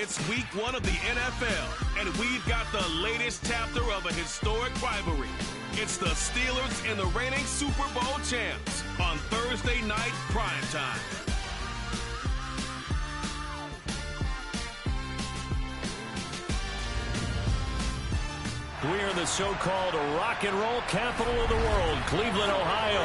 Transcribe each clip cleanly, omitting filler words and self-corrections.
It's week 1 of the NFL, and we've got the latest chapter of a historic rivalry. It's the Steelers and the reigning Super Bowl champs on Thursday night primetime. We are in the so-called rock and roll capital of the world, Cleveland, Ohio,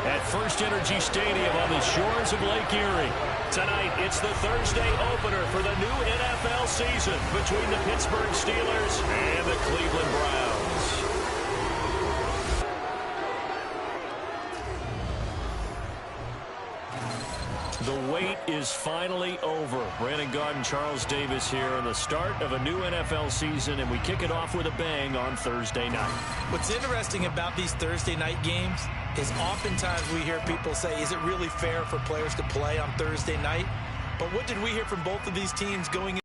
at First Energy Stadium on the shores of Lake Erie. Tonight, it's the Thursday opener for the new NFL season between the Pittsburgh Steelers and the Cleveland Browns. The wait is finally over. Brandon Gaudin, Charles Davis here on the start of a new NFL season, and we kick it off with a bang on Thursday night. What's interesting about these Thursday night games is oftentimes we hear people say, is it really fair for players to play on Thursday night? But what did we hear from both of these teams going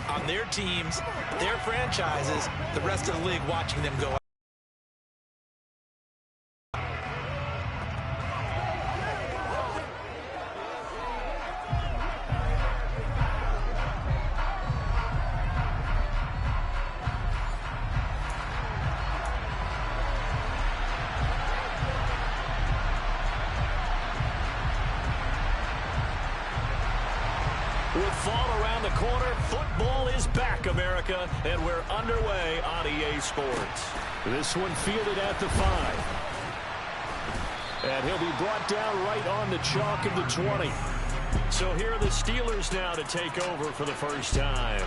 on their teams, their franchises, the rest of the league watching them go out? With fall around the corner, football is back, America, and we're underway on EA Sports. This one fielded at the 5. And he'll be brought down right on the chalk of the 20. So here are the Steelers now to take over for the first time.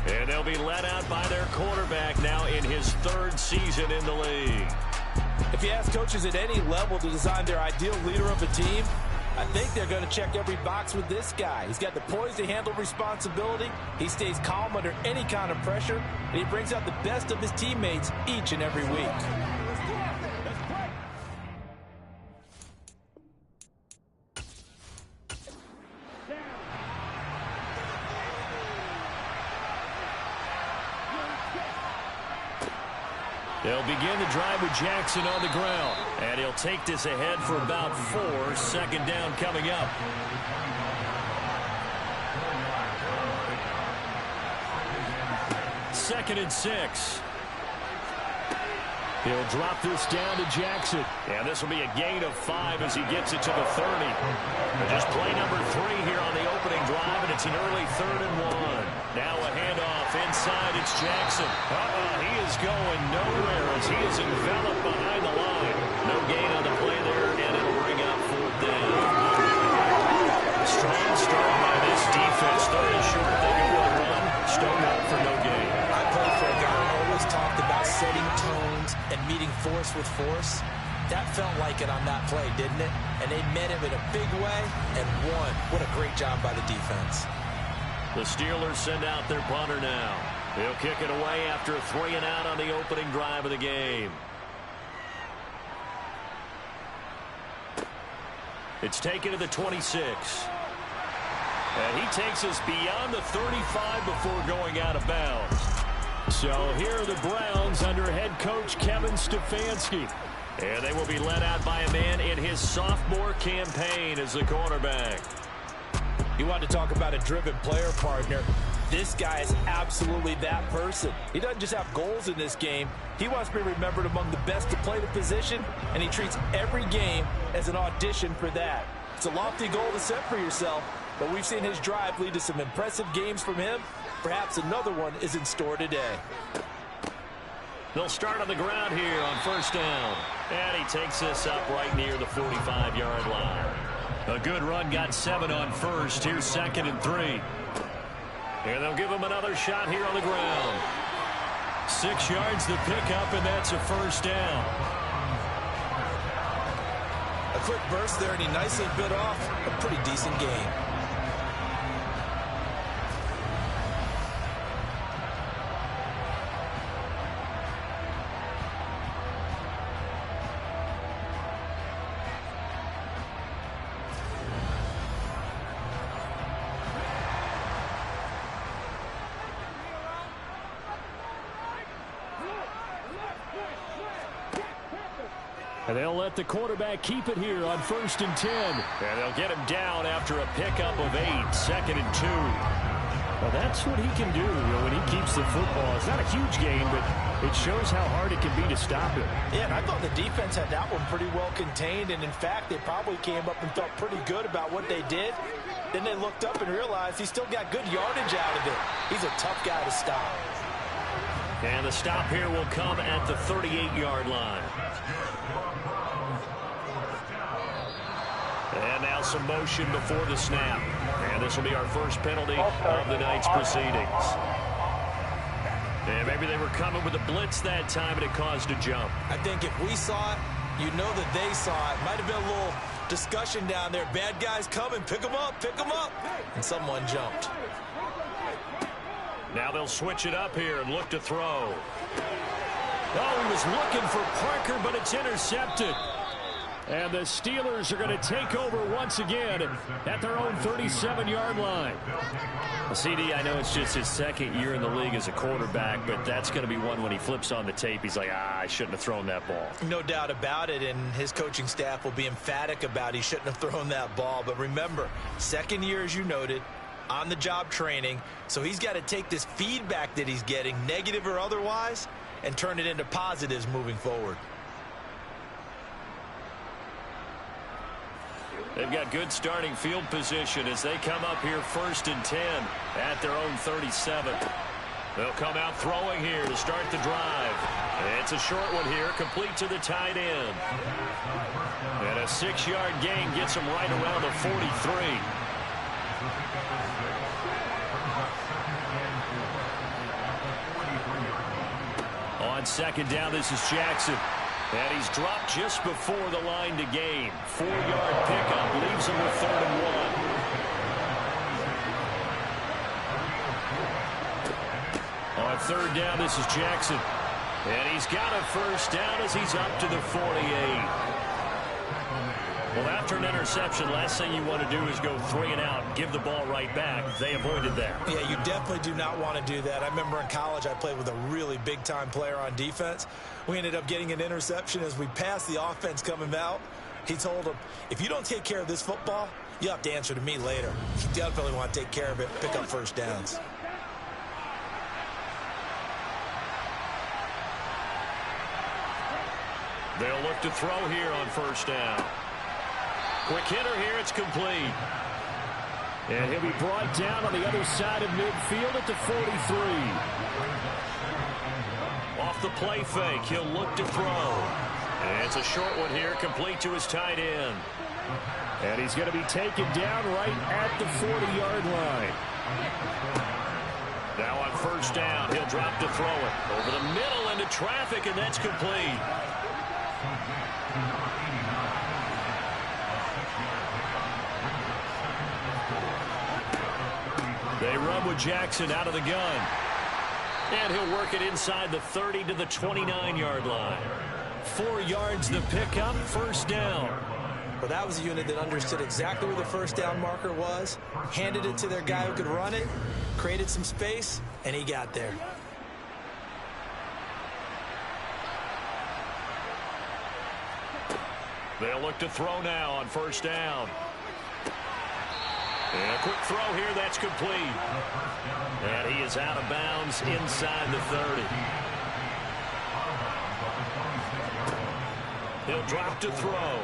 And they'll be led out by their quarterback now in his 3rd season in the league. If you ask coaches at any level to design their ideal leader of a team, I think they're going to check every box with this guy. He's got the poise to handle responsibility. He stays calm under any kind of pressure, and he brings out the best of his teammates each and every week. They'll begin the drive with Jackson on the ground. And he'll take this ahead for about 4. Second down coming up. Second and 6. He'll drop this down to Jackson. And this will be a gain of 5 as he gets it to the 30. And just play number 3 here on the opening drive, and it's an early 3rd and 1. Now a handoff inside. It's Jackson. He is going nowhere as he is enveloped behind the line. No gain on the play there, and it'll bring up 4th down. Strong start by this defense. 3rd short. They go with a run. Stone up for no gain. I played for a guy who always talked about setting tones and meeting force with force. That felt like it on that play, didn't it? And they met him in a big way and won. What a great job by the defense. The Steelers send out their punter now. He'll kick it away after a 3 and out on the opening drive of the game. It's taken to the 26. And he takes us beyond the 35 before going out of bounds. So here are the Browns under head coach Kevin Stefanski. And they will be led out by a man in his sophomore campaign as the quarterback. You want to talk about a driven player partner. This guy is absolutely that person. He doesn't just have goals in this game. He wants to be remembered among the best to play the position, and he treats every game as an audition for that. It's a lofty goal to set for yourself, but we've seen his drive lead to some impressive games from him. Perhaps another one is in store today. They'll start on the ground here on 1st down. And he takes this up right near the 45-yard line. A good run, got 7 on 1st. Here's 2nd and 3. And they'll give him another shot here on the ground. 6 yards to pick up, and that's a 1st down. A quick burst there, and he nicely bit off a pretty decent gain. And they'll let the quarterback keep it here on 1st and 10. And they'll get him down after a pickup of 8, 2nd and 2. Well, that's what he can do when he keeps the football. It's not a huge game, but it shows how hard it can be to stop him. Yeah, and I thought the defense had that one pretty well contained. And, in fact, they probably came up and felt pretty good about what they did. Then they looked up and realized he still got good yardage out of it. He's a tough guy to stop. And the stop here will come at the 38-yard line. And now some motion before the snap. And this will be our first penalty of the night's proceedings. And maybe they were coming with a blitz that time and it caused a jump. I think if we saw it, you know that they saw it. Might have been a little discussion down there. Bad guys coming, pick them up, pick them up. And someone jumped. Now they'll switch it up here and look to throw. Oh, he was looking for Parker, but it's intercepted. And the Steelers are going to take over once again at their own 37-yard line. CD, I know it's just his second year in the league as a quarterback, but that's going to be one when he flips on the tape. He's like, I shouldn't have thrown that ball. No doubt about it, and his coaching staff will be emphatic about he shouldn't have thrown that ball. But remember, second year, as you noted, on-the-job training, so he's got to take this feedback that he's getting, negative or otherwise, and turn it into positives moving forward. They've got good starting field position as they come up here 1st and 10 at their own 37. They'll come out throwing here to start the drive. It's a short one here, complete to the tight end. And a 6-yard gain gets him right around the 43. On 2nd down, this is Jackson. And he's dropped just before the line to gain. 4-yard pickup leaves him with 3rd and 1. On 3rd down, this is Jackson. And he's got a 1st down as he's up to the 48. Well, after an interception, last thing you want to do is go 3 and out and give the ball right back. They avoided that. Yeah, you definitely do not want to do that. I remember in college I played with a really big-time player on defense. We ended up getting an interception as we passed the offense coming out. He told him, if you don't take care of this football, you have to answer to me later. You definitely want to take care of it, pick up 1st downs. They'll look to throw here on 1st down. Quick hitter here, it's complete. And he'll be brought down on the other side of midfield at the 43. Off the play fake, he'll look to throw. And it's a short one here, complete to his tight end. And he's going to be taken down right at the 40-yard line. Now on 1st down, he'll drop to throw it. Over the middle into traffic, and that's complete. They run with Jackson out of the gun. And he'll work it inside the 30 to the 29-yard line. 4 yards the pickup, 1st down. Well, that was a unit that understood exactly where the 1st down marker was, handed it to their guy who could run it, created some space, and he got there. They'll look to throw now on 1st down. And a quick throw here, that's complete. And he is out of bounds inside the 30. He'll drop to throw.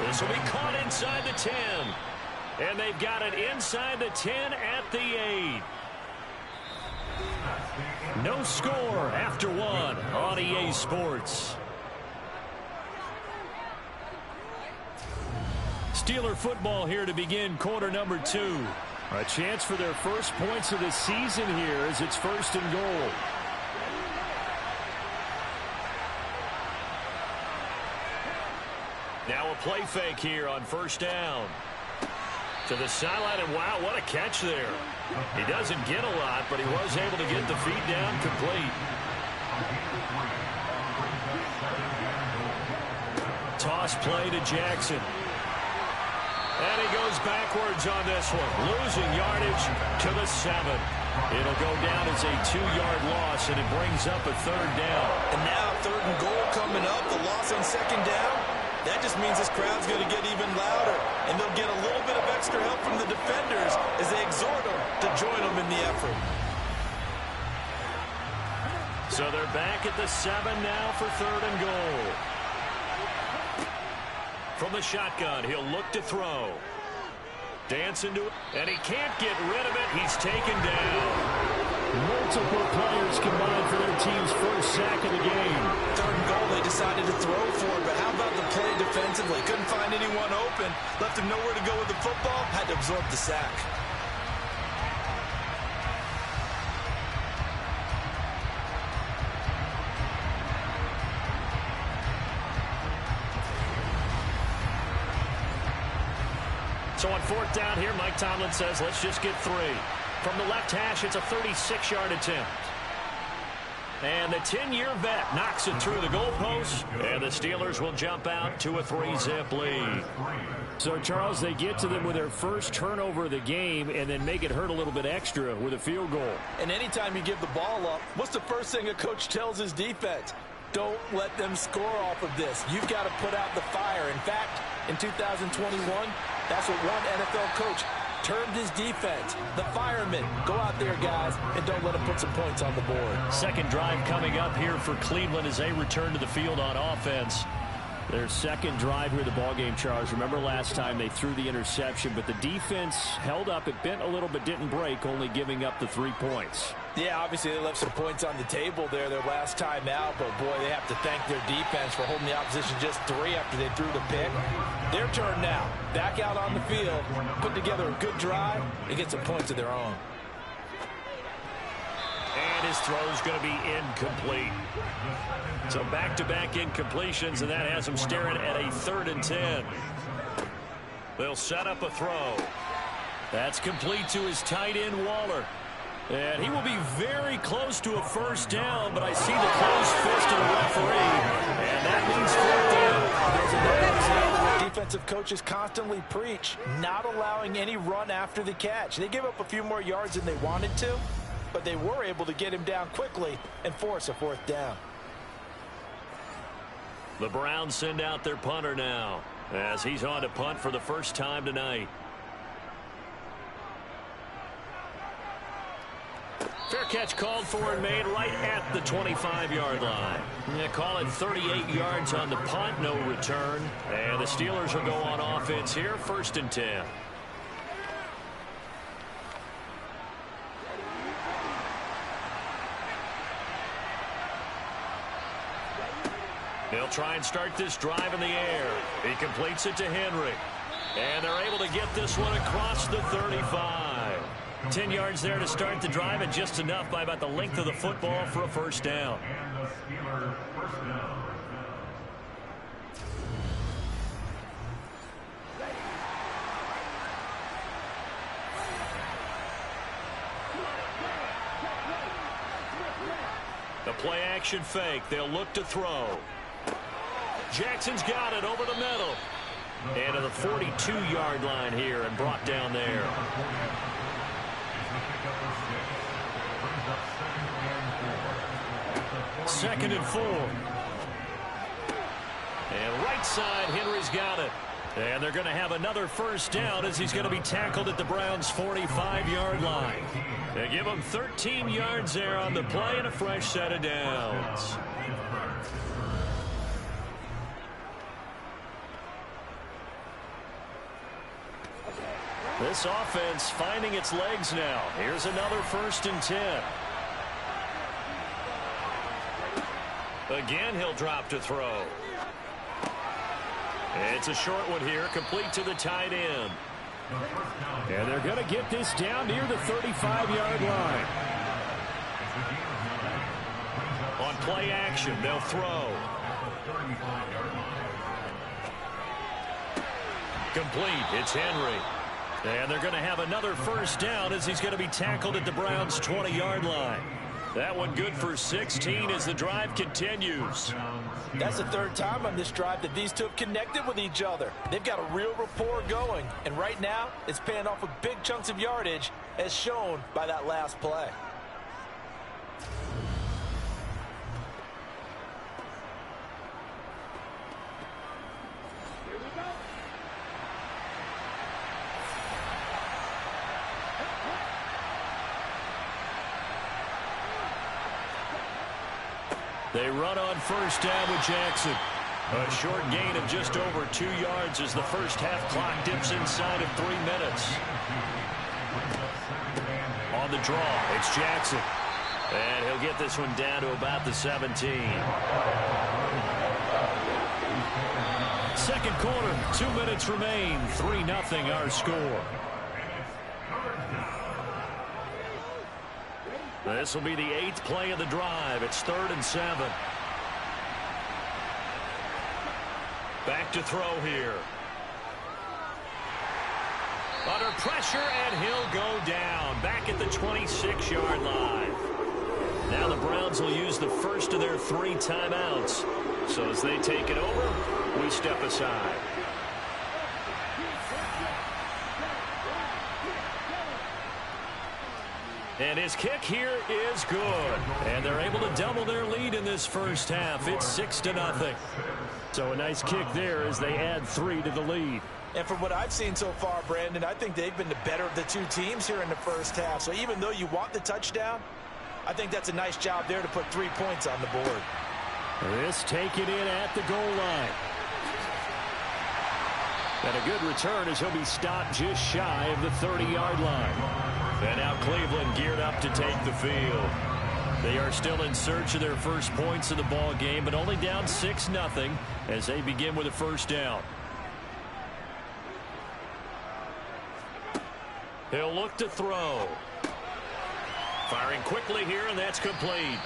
This will be caught inside the 10. And they've got it inside the 10 at the 8. No score after 1 on EA Sports. Steeler football here to begin quarter number 2. A chance for their first points of the season here as it's 1st and goal. Now a play fake here on 1st down. To the sideline, and wow, what a catch there. He doesn't get a lot, but he was able to get the feet down complete. Toss play to Jackson. And he goes backwards on this one, losing yardage to the 7. It'll go down as a 2-yard loss, and it brings up a 3rd down. And now 3rd and goal coming up. The loss on 2nd down. That just means this crowd's going to get even louder, and they'll get a little bit of extra help from the defenders as they exhort them to join them in the effort. So they're back at the 7 now for 3rd and goal. From the shotgun, he'll look to throw. Dance into it, and he can't get rid of it. He's taken down. Multiple players combined for their team's first sack of the game. 3rd and goal, they decided to throw for it, but how about the play defensively? Couldn't find anyone open, left him nowhere to go with the football, had to absorb the sack. So on 4th down here, Mike Tomlin says, let's just get 3. From the left hash, it's a 36-yard attempt. And the 10-year vet knocks it through the goalpost, and the Steelers will jump out to a 3-zip lead. So, Charles, they get to them with their first turnover of the game and then make it hurt a little bit extra with a field goal. And anytime you give the ball up, what's the first thing a coach tells his defense? Don't let them score off of this. You've got to put out the fire. In fact, in 2021, that's what one NFL coach termed his defense. The firemen. Go out there, guys, and don't let them put some points on the board. 2nd drive coming up here for Cleveland as they return to the field on offense. Their 2nd drive here of the ballgame, Charles. Remember last time they threw the interception, but the defense held up. It bent a little but didn't break, only giving up the 3 points. Yeah, obviously they left some points on the table there their last time out, but boy, they have to thank their defense for holding the opposition just 3 after they threw the pick. Their turn now. Back out on the field, put together a good drive, and get some points of their own. And his throw's going to be incomplete. So back-to-back incompletions, and that has him staring at a 3rd and 10. They'll set up a throw. That's complete to his tight end, Waller. And he will be very close to a 1st down, but I see the closed fist of the referee, and that means 4th down. There's another example where defensive coaches constantly preach, not allowing any run after the catch. They gave up a few more yards than they wanted to, but they were able to get him down quickly and force a 4th down. The Browns send out their punter now as he's on to punt for the first time tonight. Fair catch called for and made right at the 25-yard line. They call it 38 yards on the punt, no return. And the Steelers will go on offense here, 1st and 10. They'll try and start this drive in the air. He completes it to Henry. And they're able to get this one across the 35. 10 yards there to start the drive, and just enough by about the length of the football for a 1st down. The play action fake. They'll look to throw. Jackson's got it over the middle. And to the 42-yard line here and brought down there. 2nd and 4. And right side, Henry's got it. And they're going to have another 1st down as he's going to be tackled at the Browns' 45-yard line. They give him 13 yards there on the play and a fresh set of downs. This offense finding its legs now. Here's another 1st and 10. Again, he'll drop to throw. It's a short one here, complete to the tight end. And they're going to get this down near the 35-yard line. On play action, they'll throw. Complete, it's Henry. And they're going to have another 1st down as he's going to be tackled at the Browns' 20-yard line. That one good for 16 as the drive continues. That's the 3rd time on this drive that these two have connected with each other. They've got a real rapport going, and right now it's paying off with big chunks of yardage as shown by that last play. They run on first down with Jackson. A short gain of just over 2 yards as the first half clock dips inside of 3 minutes. On the draw, it's Jackson. And he'll get this one down to about the 17. Second quarter, 2 minutes remain. 3-0 our score. This will be the 8th play of the drive. It's 3rd and 7. Back to throw here. Under pressure, and he'll go down. Back at the 26-yard line. Now the Browns will use the first of their 3 timeouts. So as they take it over, we step aside. And his kick here is good. And they're able to double their lead in this first half. It's 6-0. So a nice kick there as they add 3 to the lead. And from what I've seen so far, Brandon, I think they've been the better of the 2 teams here in the first half. So even though you want the touchdown, I think that's a nice job there to put 3 points on the board. This taken in at the goal line. And a good return as he'll be stopped just shy of the 30-yard line. And now Cleveland geared up to take the field. They are still in search of their first points of the ball game, but only down 6-0 as they begin with a first down. He'll look to throw. Firing quickly here, and that's complete.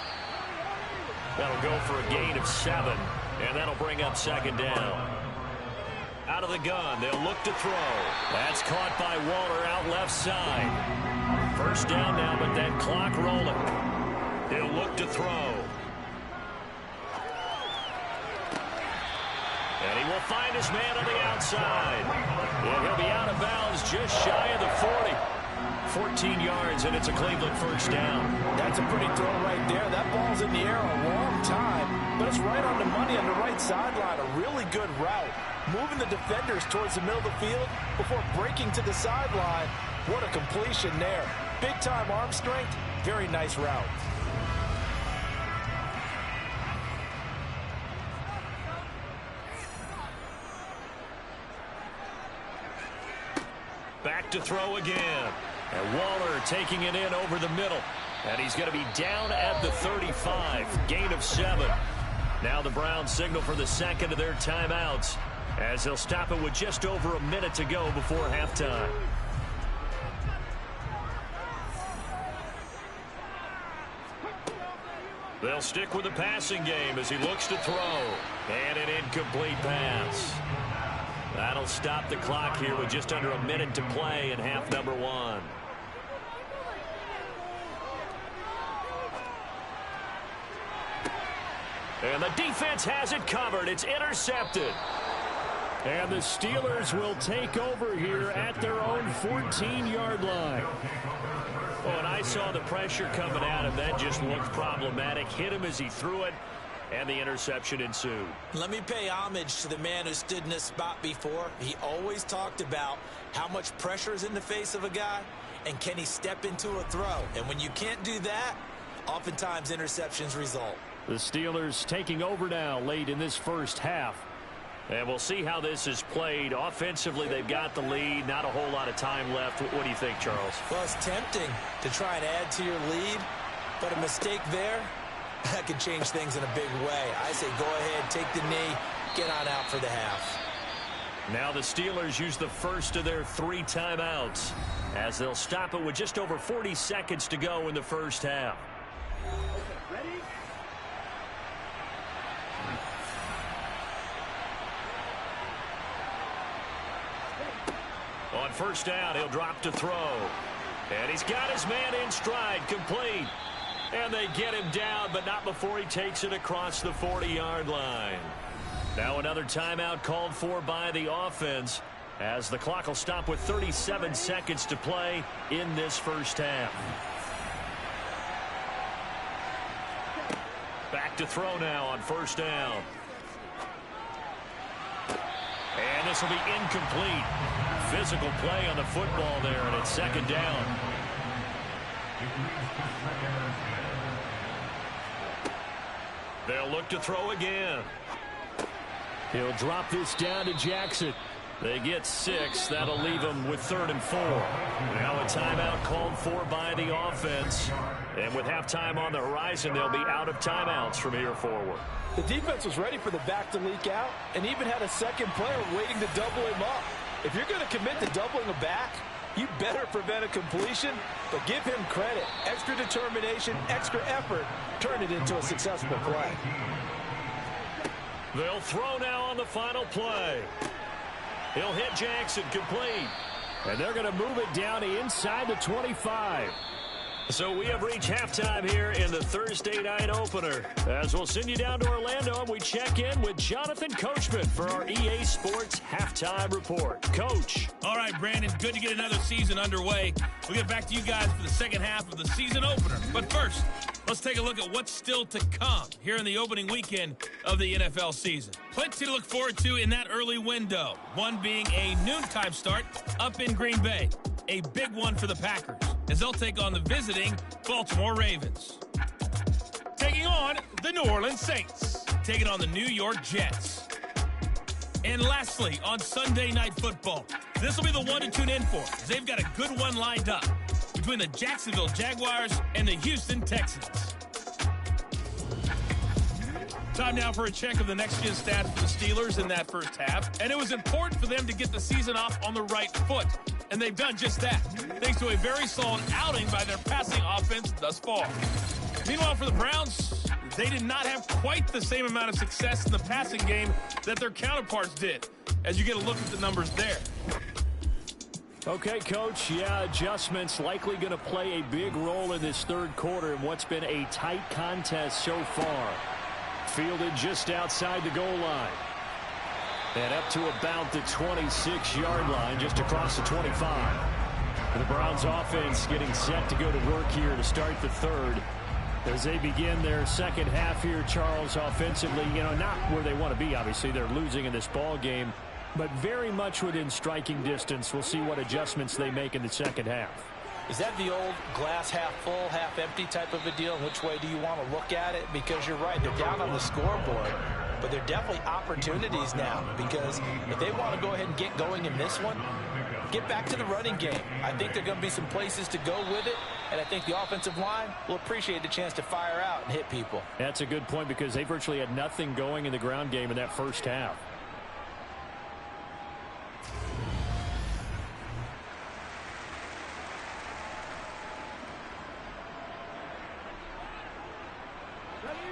That'll go for a gain of 7, and that'll bring up 2nd down. Out of the gun, they'll look to throw. That's caught by Waller out left side. First down now, but that clock rolling. He'll look to throw. And he will find his man on the outside. And he'll be out of bounds just shy of the 40. 14 yards, and it's a Cleveland first down. That's a pretty throw right there. That ball's in the air a long time, but it's right on the money on the right sideline. A really good route. Moving the defenders towards the middle of the field before breaking to the sideline. What a completion there. Big-time arm strength. Very nice route. Back to throw again. And Waller taking it in over the middle. And he's going to be down at the 35. Gain of 7. Now the Browns signal for the second of their timeouts, as they'll stop it with just over a minute to go before halftime. They'll stick with the passing game as he looks to throw. And an incomplete pass. That'll stop the clock here with just under a minute to play in half number 1. And the defense has it covered. It's intercepted. And the Steelers will take over here at their own 14-yard line. Oh, and I saw the pressure coming at him. That just looked problematic. Hit him as he threw it, and the interception ensued. Let me pay homage to the man who stood in this spot before. He always talked about how much pressure is in the face of a guy, and can he step into a throw. And when you can't do that, oftentimes interceptions result. The Steelers taking over now late in this first half. And we'll see how this is played. Offensively, they've got the lead. Not a whole lot of time left. What do you think, Charles? Well, it's tempting to try and add to your lead, but a mistake there, that could change things in a big way. I say go ahead, take the knee, get on out for the half. Now the Steelers use the first of their 3 timeouts, as they'll stop it with just over 40 seconds to go in the first half. On first down, he'll drop to throw. And he's got his man in stride, complete. And they get him down, but not before he takes it across the 40-yard line. Now another timeout called for by the offense, as the clock will stop with 37 seconds to play in this first half. Back to throw now on first down. And this will be incomplete. Physical play on the football there, and it's second down. They'll look to throw again. He'll drop this down to Jackson. They get 6. That'll leave them with 3rd and 4. Now a timeout called for by the offense. And with halftime on the horizon, they'll be out of timeouts from here forward. The defense was ready for the back to leak out and even had a second player waiting to double him up. If you're going to commit to doubling a back, you better prevent a completion, but give him credit. Extra determination, extra effort, turn it into a successful play. They'll throw now on the final play. He'll hit Jackson, complete. And they're going to move it down to inside the 25. So we have reached halftime here in the Thursday night opener. As we'll send you down to Orlando, and we check in with Jonathan Coachman for our EA Sports Halftime Report. Coach. All right, Brandon, good to get another season underway. We'll get back to you guys for the second half of the season opener. But first, let's take a look at what's still to come here in the opening weekend of the NFL season. Plenty to look forward to in that early window. One being a noontime start up in Green Bay. A big one for the Packers, as they'll take on the visiting Baltimore Ravens. Taking on the New Orleans Saints. Taking on the New York Jets. And lastly, on Sunday Night Football, this will be the one to tune in for, as they've got a good one lined up between the Jacksonville Jaguars and the Houston Texans. Time now for a check of the next-gen stats for the Steelers in that first half. And it was important for them to get the season off on the right foot. And they've done just that, thanks to a very solid outing by their passing offense thus far. Meanwhile, for the Browns, they did not have quite the same amount of success in the passing game that their counterparts did, as you get a look at the numbers there. Okay, Coach, adjustments likely going to play a big role in this third quarter in what's been a tight contest so far. Fielded just outside the goal line. And up to about the 26-yard line, just across the 25. The Browns offense getting set to go to work here to start the third. As they begin their second half here, Charles, offensively, not where they want to be, obviously. They're losing in this ball game, but very much within striking distance. We'll see what adjustments they make in the second half. Is that the old glass half full, half empty type of a deal? Which way do you want to look at it? Because you're right, they're down on the scoreboard. But there are definitely opportunities now, because if they want to go ahead and get going in this one, get back to the running game. I think there are going to be some places to go with it, and I think the offensive line will appreciate the chance to fire out and hit people. That's a good point, because they virtually had nothing going in the ground game in that first half.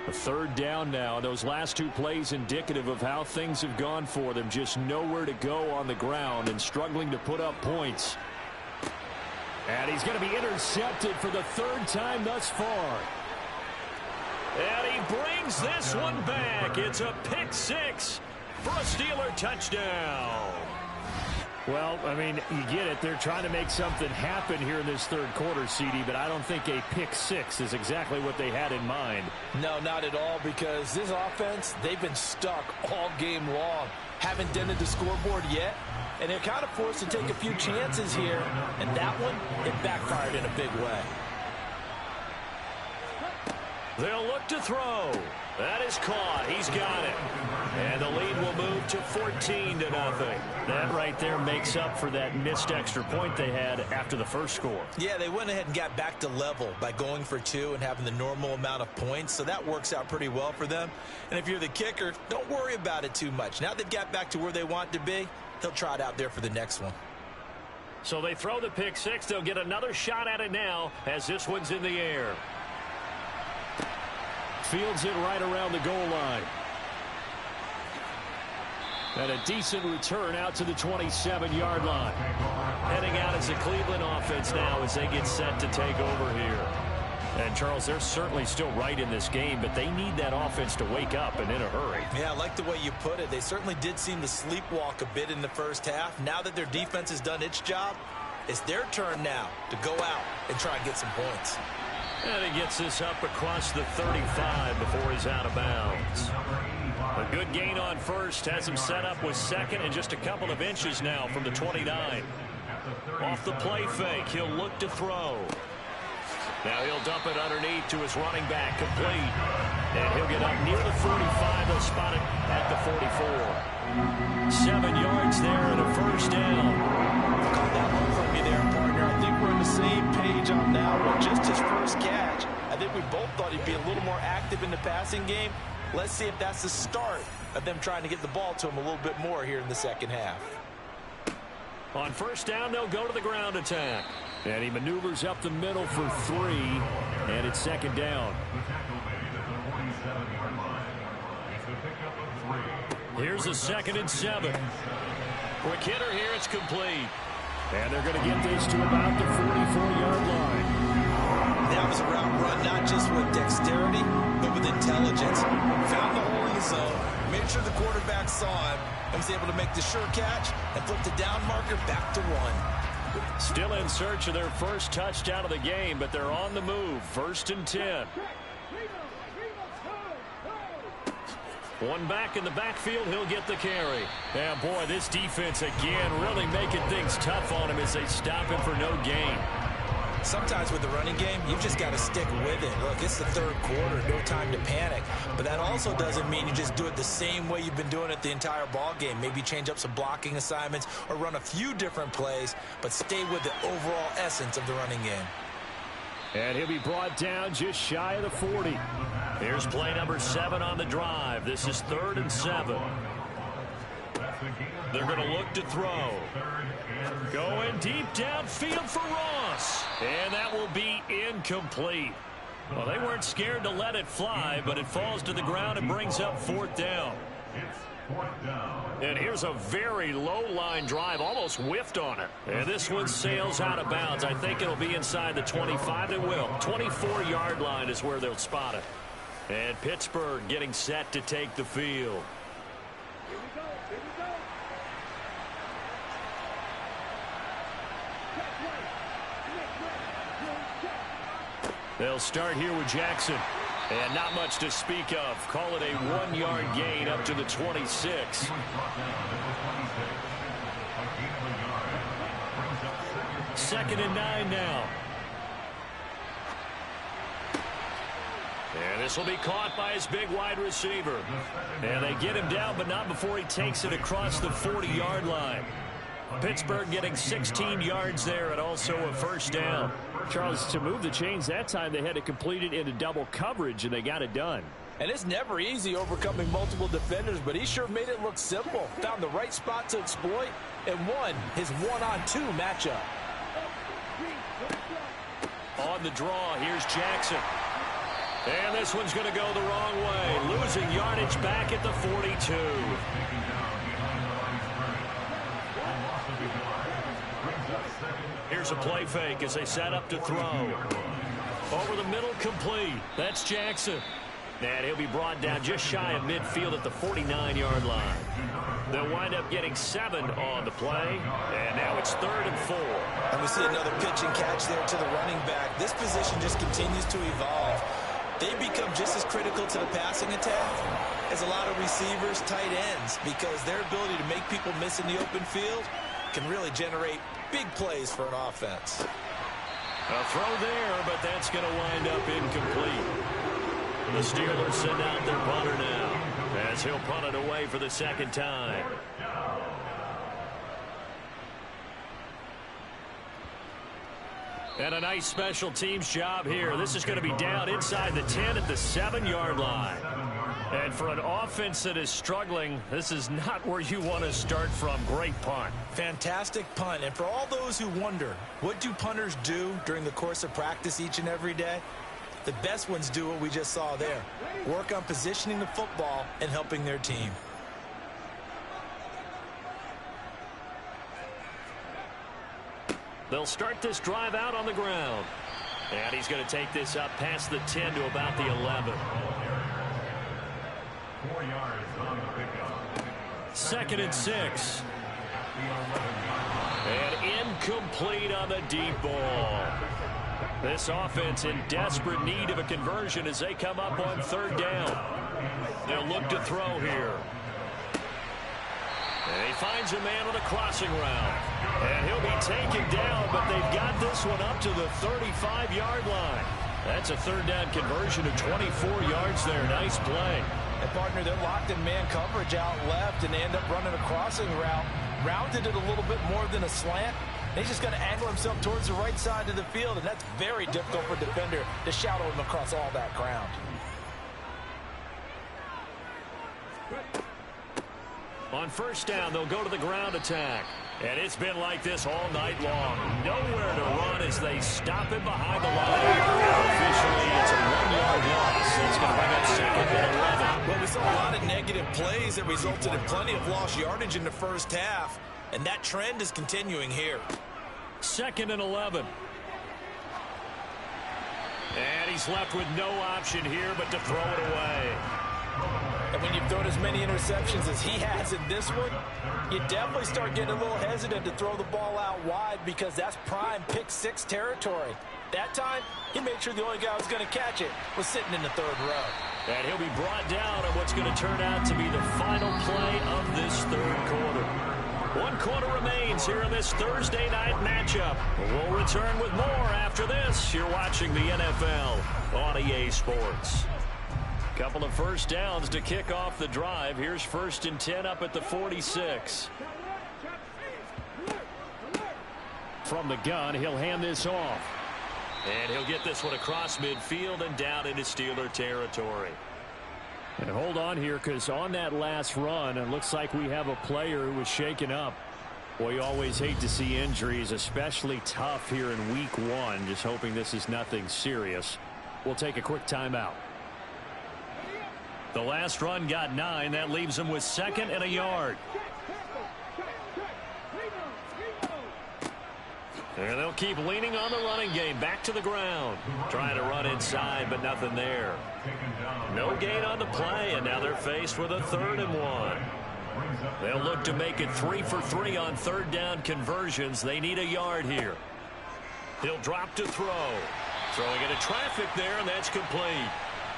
A third down now. Those last two plays indicative of how things have gone for them. Just nowhere to go on the ground and struggling to put up points. And he's going to be intercepted for the third time thus far. And he brings this one back. It's a pick six for a Steeler touchdown. Well, I mean, you get it. They're trying to make something happen here in this third quarter, CD, but I don't think a pick six is exactly what they had in mind. No, not at all, because this offense, they've been stuck all game long. Haven't dented the scoreboard yet, and they're kind of forced to take a few chances here, and that one, it backfired in a big way. They'll look to throw. That is caught. He's got it. And the lead will move to 14-0. That right there makes up for that missed extra point they had after the first score. Yeah, they went ahead and got back to level by going for two and having the normal amount of points, so that works out pretty well for them. And if you're the kicker, don't worry about it too much. Now they've got back to where they want to be, they'll try it out there for the next one. So they throw the pick six. They'll get another shot at it now as this one's in the air. Fields it right around the goal line. And a decent return out to the 27-yard line. Heading out as the Cleveland offense now as they get set to take over here. And, Charles, they're certainly still right in this game, but they need that offense to wake up and in a hurry. Yeah, I like the way you put it. They certainly did seem to sleepwalk a bit in the first half. Now that their defense has done its job, it's their turn now to go out and try and get some points. And he gets this up across the 35 before he's out of bounds. A good gain on first, has him set up with second and just a couple of inches now from the 29. Off the play fake, he'll look to throw. Now he'll dump it underneath to his running back, complete. And he'll get up near the 45. They'll spot it at the 44. 7 yards there and a first down. Caught that one from you there, partner. I think we're on the same page on that one. Just his first catch. I think we both thought he'd be a little more active in the passing game. Let's see if that's the start of them trying to get the ball to him a little bit more here in the second half. On first down, they'll go to the ground attack. And he maneuvers up the middle for 3, and it's second down. Here's a 2nd and 7. Quick hitter here, it's complete. And they're going to get this to about the 44-yard line. That was a route run, not just with dexterity, but with intelligence. Found the hole in the zone, made sure the quarterback saw him, and was able to make the sure catch and flip the down marker back to 1. Still in search of their first touchdown of the game, but they're on the move. 1st and 10. One back in the backfield, he'll get the carry. And boy, this defense again really making things tough on him as they stop him for no gain. Sometimes with the running game, you've just got to stick with it. Look, it's the third quarter, no time to panic. But that also doesn't mean you just do it the same way you've been doing it the entire ball game. Maybe change up some blocking assignments or run a few different plays, but stay with the overall essence of the running game. And he'll be brought down just shy of the 40. Here's play number 7 on the drive. This is 3rd and 7. They're going to look to throw. Going deep downfield for Ross. And that will be incomplete. Well, they weren't scared to let it fly, but it falls to the ground and brings up 4th down. And here's a very low-line drive, almost whiffed on it. And this one sails out of bounds. I think it'll be inside the 25. It will. 24-yard line is where they'll spot it. And Pittsburgh getting set to take the field. They'll start here with Jackson. And not much to speak of. Call it a 1-yard gain up to the 26. 2nd and 9 now. And this will be caught by his big wide receiver. And they get him down, but not before he takes it across the 40-yard line. Pittsburgh getting 16 yards there and also a first down. Charles, to move the chains that time, they had to complete it into double coverage, and they got it done. And it's never easy overcoming multiple defenders, but he sure made it look simple. Found the right spot to exploit and won his 1-on-2 matchup. On the draw, here's Jackson. And this one's going to go the wrong way. Losing yardage back at the 42. Here's a play fake as they set up to throw. Over the middle, complete. That's Jackson. And he'll be brought down just shy of midfield at the 49-yard line. They'll wind up getting 7 on the play. And now it's 3rd and 4. And we see another pitch and catch there to the running back. This position just continues to evolve. They become just as critical to the passing attack as a lot of receivers, tight ends, because their ability to make people miss in the open field can really generate big plays for an offense. A throw there, but that's going to wind up incomplete. The Steelers send out their punter now as he'll punt it away for the 2nd time. And a nice special teams job here. This is going to be down inside the 10 at the 7-yard line. And for an offense that is struggling, this is not where you want to start from. Great punt. Fantastic punt. And for all those who wonder, what do punters do during the course of practice each and every day? The best ones do what we just saw there. Work on positioning the football and helping their team. They'll start this drive out on the ground. And he's going to take this up past the 10 to about the 11. 4 yards on the pickup. 2nd and 6. And incomplete on the deep ball. This offense in desperate need of a conversion as they come up on 3rd down. They'll look to throw here. And he finds a man on a crossing route. And he'll be taken down, but they've got this one up to the 35-yard line. That's a 3rd down conversion of 24 yards there. Nice play. And, partner, they're locked in man coverage out left, and they end up running a crossing route. Rounded it a little bit more than a slant. He's just going to angle himself towards the right side of the field, and that's very difficult for a defender to shadow him across all that ground. On 1st down, they'll go to the ground attack. And it's been like this all night long. Nowhere to run as they stop him behind the line. Officially, it's a 1-yard loss. It's going to bring up 2nd and 11. Well, we saw a lot of negative plays that resulted in plenty of lost yardage in the first half. And that trend is continuing here. 2nd and 11. And he's left with no option here but to throw it away. And when you've thrown as many interceptions as he has in this one, you definitely start getting a little hesitant to throw the ball out wide because that's prime pick 6 territory. That time, he made sure the only guy who was going to catch it was sitting in the 3rd row. And he'll be brought down on what's going to turn out to be the final play of this 3rd quarter. 1 quarter remains here in this Thursday night matchup. We'll return with more after this. You're watching the NFL on EA Sports. Couple of 1st downs to kick off the drive. Here's 1st and 10 up at the 46. From the gun, he'll hand this off. And he'll get this one across midfield and down into Steeler territory. And hold on here, because on that last run, it looks like we have a player who was shaken up. Well, you always hate to see injuries, especially tough here in week 1. Just hoping this is nothing serious. We'll take a quick timeout. The last run got 9. That leaves them with 2nd and a yard. And they'll keep leaning on the running game. Back to the ground. Trying to run inside, but nothing there. No gain on the play, and now they're faced with a 3rd and 1. They'll look to make it 3 for 3 on 3rd down conversions. They need a yard here. He'll drop to throw. Throwing into traffic there, and that's complete.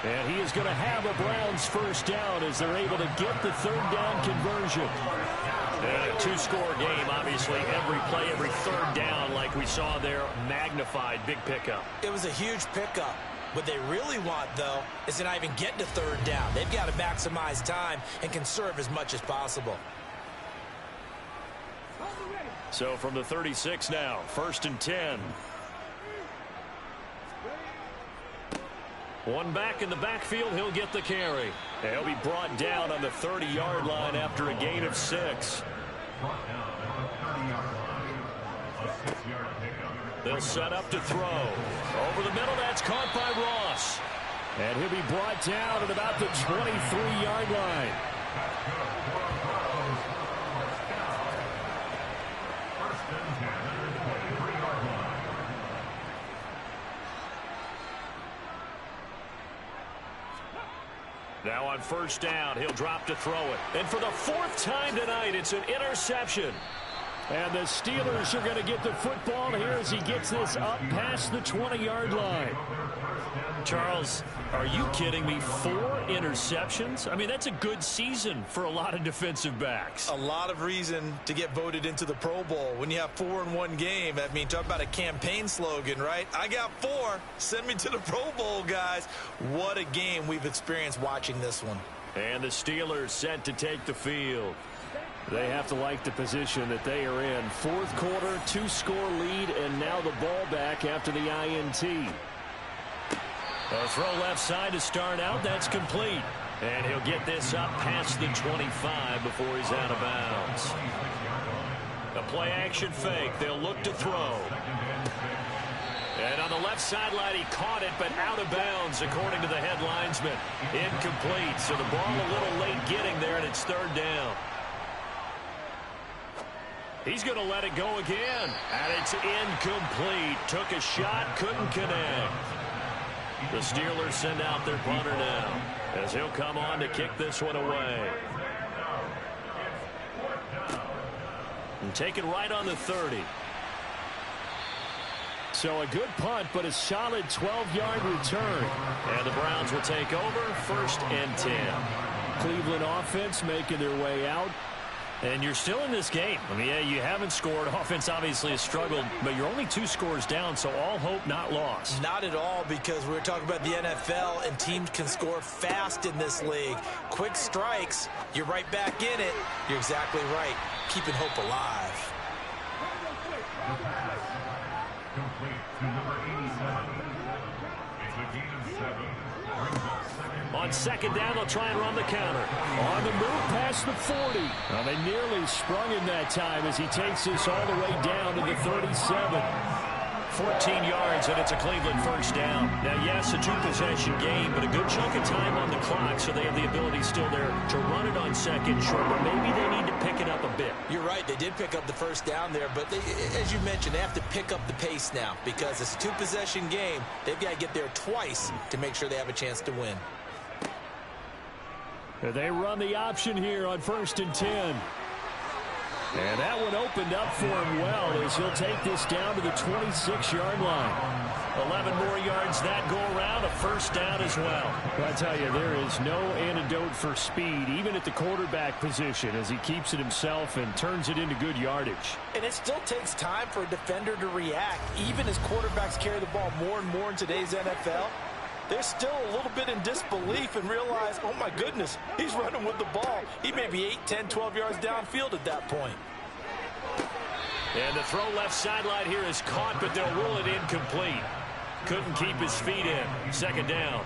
And he is going to have a Browns 1st down as they're able to get the 3rd down conversion. And a 2-score game, obviously, every play, every 3rd down, like we saw there, magnified, big pickup. It was a huge pickup. What they really want, though, is to not even get to 3rd down. They've got to maximize time and conserve as much as possible. So from the 36 now, 1st and 10. One back in the backfield, he'll get the carry. And he'll be brought down on the 30-yard line after a gain of 6. They'll set up to throw. Over the middle, that's caught by Ross. And he'll be brought down at about the 23-yard line. Now on 1st down, he'll drop to throw it. And for the 4th time tonight, it's an interception. And the Steelers are going to get the football here as he gets this up past the 20-yard line. Charles, are you kidding me? 4 interceptions? I mean, that's a good season for a lot of defensive backs. A lot of reason to get voted into the Pro Bowl when you have 4 in one game. I mean, talk about a campaign slogan, right? I got 4. Send me to the Pro Bowl, guys. What a game we've experienced watching this one. And the Steelers set to take the field. They have to like the position that they are in. 4th quarter, 2-score lead, and now the ball back after the INT. A throw left side to start out. That's complete. And he'll get this up past the 25 before he's out of bounds. A play-action fake. They'll look to throw. And on the left sideline, he caught it, but out of bounds, according to the head linesman. Incomplete. So the ball a little late getting there, and it's 3rd down. He's going to let it go again. And it's incomplete. Took a shot, couldn't connect. The Steelers send out their punter now, as he'll come on to kick this one away. And take it right on the 30. So a good punt, but a solid 12-yard return. And the Browns will take over, 1st and 10. Cleveland offense making their way out. And you're still in this game. I mean, yeah, you haven't scored. Offense obviously has struggled, but you're only 2 scores down, so all hope not lost. Not at all, because we were talking about the NFL, and teams can score fast in this league. Quick strikes, you're right back in it. You're exactly right. Keeping hope alive. Complete to number 87. It's a gain of 7. Brings up second. On 2nd down, they'll try and run the counter. On the move past the 40. Well, they nearly sprung him that time as he takes this all the way down to the 37. 14 yards, and it's a Cleveland 1st down. Now, yes, a 2-possession game, but a good chunk of time on the clock, so they have the ability still there to run it on 2nd short, but maybe they need to pick it up a bit. You're right. They did pick up the 1st down there, but they, as you mentioned, they have to pick up the pace now because it's a 2-possession game. They've got to get there twice to make sure they have a chance to win. They run the option here on 1st and 10. And that one opened up for him well as he'll take this down to the 26-yard line. 11 more yards that go around, a 1st down as well. I tell you, there is no antidote for speed, even at the quarterback position, as he keeps it himself and turns it into good yardage. And it still takes time for a defender to react, even as quarterbacks carry the ball more and more in today's NFL. They're still a little bit in disbelief and realize, oh my goodness, he's running with the ball. He may be 8, 10, 12 yards downfield at that point. And the throw left sideline here is caught, but they'll rule it incomplete. Couldn't keep his feet in. 2nd down.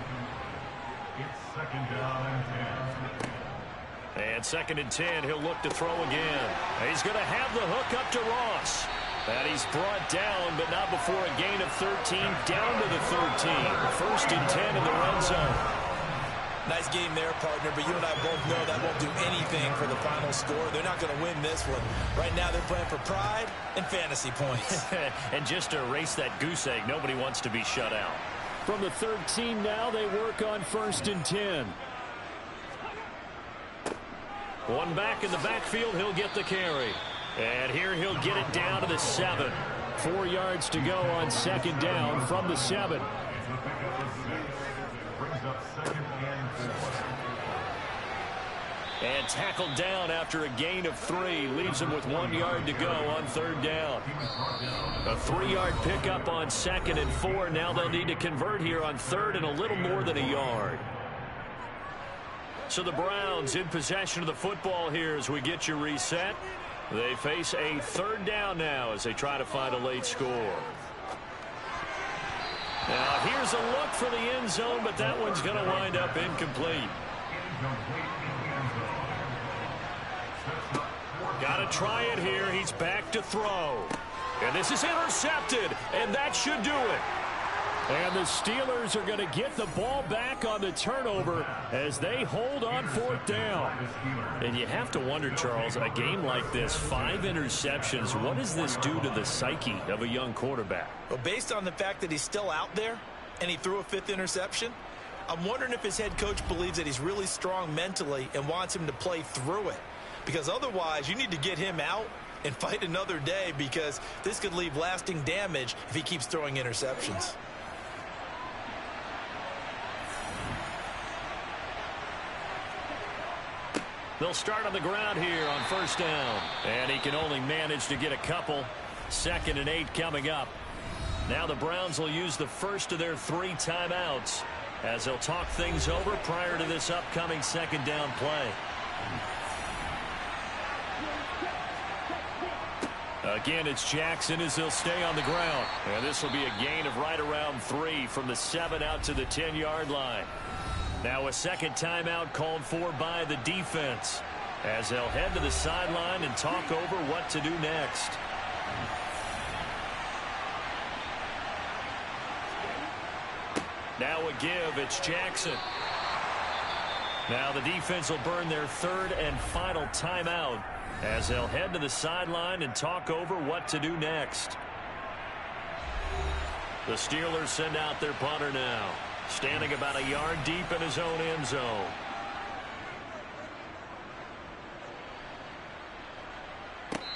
It's 2nd down and 10. And 2nd and 10, he'll look to throw again. He's going to have the hook up to Ross. And he's brought down, but not before a gain of 13, down to the 13. 1st and 10 in the red zone. Nice game there, partner, but you and I both know that won't do anything for the final score. They're not going to win this one. Right now they're playing for pride and fantasy points. And just to erase that goose egg, nobody wants to be shut out. From the 13 now, they work on 1st and 10. One back in the backfield, he'll get the carry. And here he'll get it down to the 7. 4 yards to go on 2nd down from the 7. And tackled down after a gain of 3. Leaves him with 1 yard to go on 3rd down. A 3-yard pickup on 2nd and 4. Now they'll need to convert here on 3rd and a little more than a yard. So the Browns in possession of the football here as we get you reset. They face a 3rd down now as they try to find a late score. Now here's a look for the end zone, but that one's going to wind up incomplete. Got to try it here. He's back to throw. And this is intercepted, and that should do it. And the Steelers are going to get the ball back on the turnover as they hold on 4th down. And you have to wonder, Charles, a game like this, 5 interceptions, what does this do to the psyche of a young quarterback? Well, based on the fact that he's still out there and he threw a 5th interception, I'm wondering if his head coach believes that he's really strong mentally and wants him to play through it. Because otherwise, you need to get him out and fight another day, because this could leave lasting damage if he keeps throwing interceptions. They'll start on the ground here on 1st down. And he can only manage to get a couple. 2nd and 8 coming up. Now the Browns will use the first of their 3 timeouts as they'll talk things over prior to this upcoming 2nd down play. Again, it's Jackson as he'll stay on the ground. And this will be a gain of right around 3 from the 7 out to the 10-yard line. Now a 2nd timeout called for by the defense as they'll head to the sideline and talk over what to do next. Now a give, it's Jackson. Now the defense will burn their 3rd and final timeout as they'll head to the sideline and talk over what to do next. The Steelers send out their punter now, standing about a yard deep in his own end zone.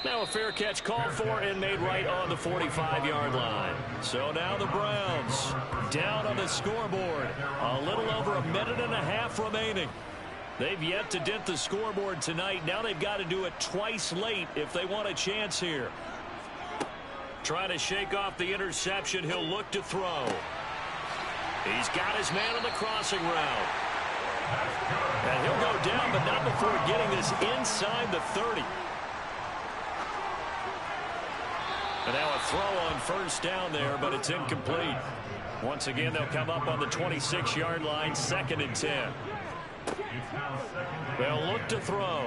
Now a fair catch called for and made right on the 45-yard line. So now the Browns down on the scoreboard. A little over a minute and a half remaining. They've yet to dent the scoreboard tonight. Now they've got to do it twice late if they want a chance here. Trying to shake off the interception. He'll look to throw. He's got his man on the crossing route. And he'll go down, but not before getting this inside the 30. And now a throw on first down there, but it's incomplete. Once again, they'll come up on the 26-yard line, 2nd and 10. They'll look to throw.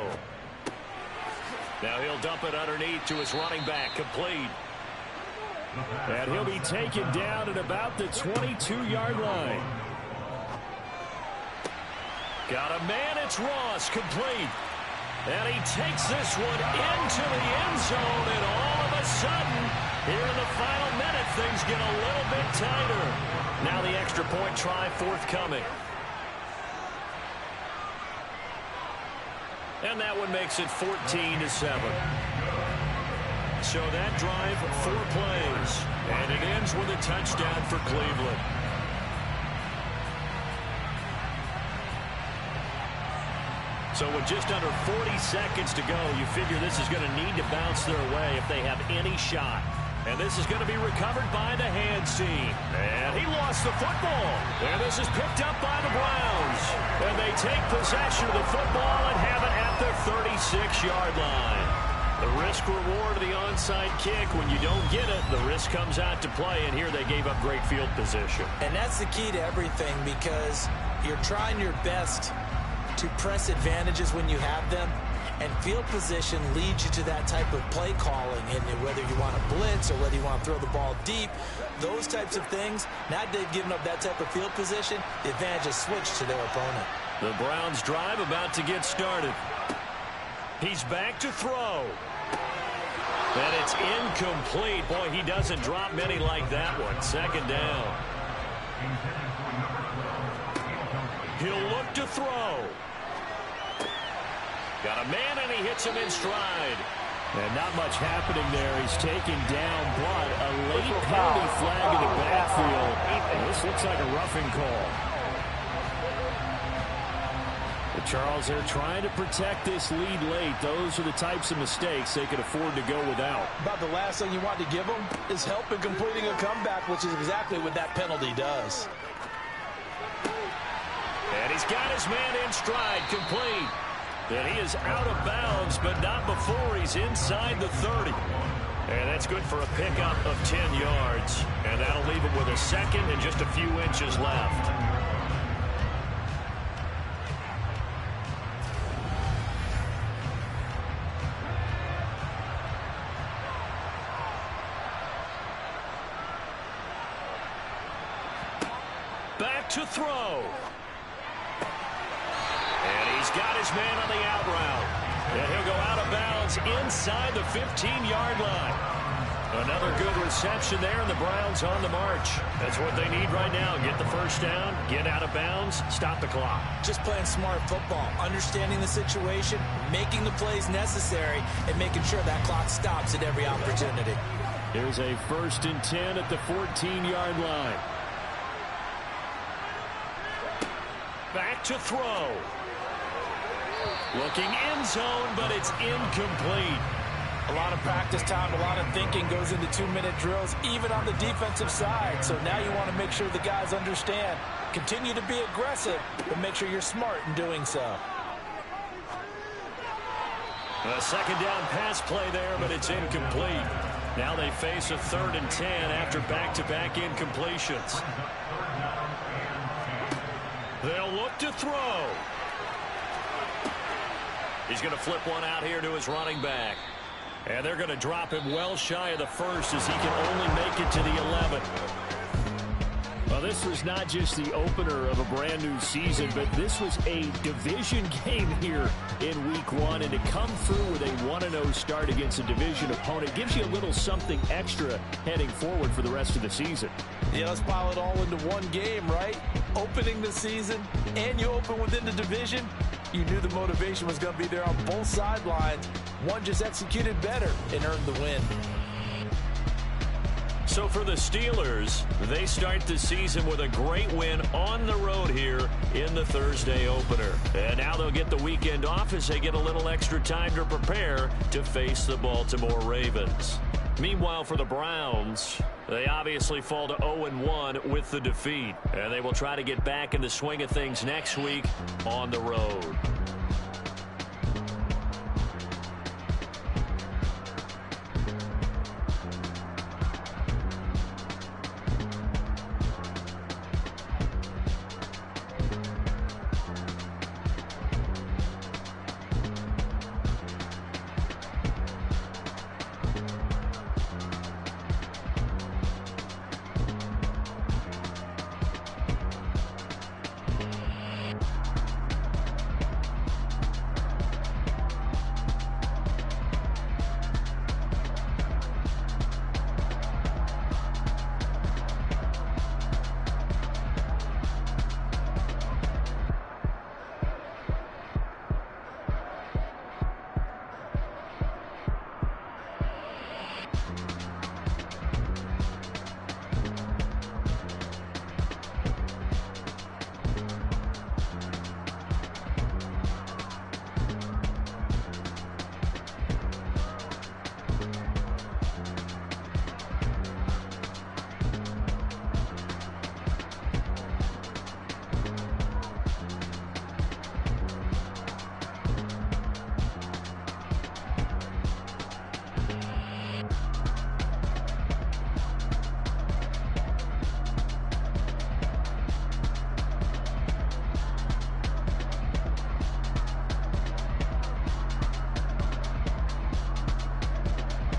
Now he'll dump it underneath to his running back, complete. And he'll be taken down at about the 22-yard line. Got a man, it's Ross, complete. And he takes this one into the end zone, and all of a sudden, here in the final minute, things get a little bit tighter. Now the extra point try forthcoming. And that one makes it 14-7. So that drive, 4 plays, and it ends with a touchdown for Cleveland. So with just under 40 seconds to go, you figure this is going to need to bounce their way if they have any shot. And this is going to be recovered by the hands team. And he lost the football. And this is picked up by the Browns. And they take possession of the football and have it at their 36-yard line. The risk reward of the onside kick, when you don't get it, the risk comes out to play. And here they gave up great field position. And that's the key to everything, because you're trying your best to press advantages when you have them, and field position leads you to that type of play calling. And whether you want to blitz or whether you want to throw the ball deep, those types of things, now they've given up that type of field position, the advantage is switched to their opponent. The Browns drive about to get started. He's back to throw. And it's incomplete. Boy, he doesn't drop many like that one. 2nd down. He'll look to throw. Got a man, and he hits him in stride. And not much happening there. He's taken down, but a late penalty flag in the backfield. And this looks like a roughing call. But Charles, they're trying to protect this lead late. Those are the types of mistakes they could afford to go without. About the last thing you want to give them is help in completing a comeback, which is exactly what that penalty does. And he's got his man in stride, complete. And he is out of bounds, but not before he's inside the 30. And that's good for a pickup of 10 yards. And that'll leave him with a 2nd and just a few inches left. Back to throw. And he's got his man on the out route. And he'll go out of bounds inside the 15-yard line. Another good reception there, and the Browns on the march. That's what they need right now. Get the first down, get out of bounds, stop the clock. Just playing smart football, understanding the situation, making the plays necessary, and making sure that clock stops at every opportunity. Here's a 1st and 10 at the 14-yard line. Back to throw. Looking end zone, but it's incomplete. A lot of practice time, a lot of thinking goes into 2-minute drills, even on the defensive side. So now you want to make sure the guys understand. Continue to be aggressive, but make sure you're smart in doing so. A 2nd down pass play there, but it's incomplete. Now they face a 3rd and 10 after back-to-back incompletions. They'll look to throw. He's going to flip one out here to his running back. And they're going to drop him well shy of the 1st as he can only make it to the 11. Well, this was not just the opener of a brand new season, but this was a division game here in week 1. And to come through with a 1-0 start against a division opponent gives you a little something extra heading forward for the rest of the season. Yeah, let's pile it all into one game, right? Opening the season, and you open within the division. You knew the motivation was going to be there on both sidelines. One just executed better and earned the win. So for the Steelers, they start the season with a great win on the road here in the Thursday opener. And now they'll get the weekend off as they get a little extra time to prepare to face the Baltimore Ravens. Meanwhile, for the Browns, they obviously fall to 0-1 with the defeat. And they will try to get back in the swing of things next week on the road.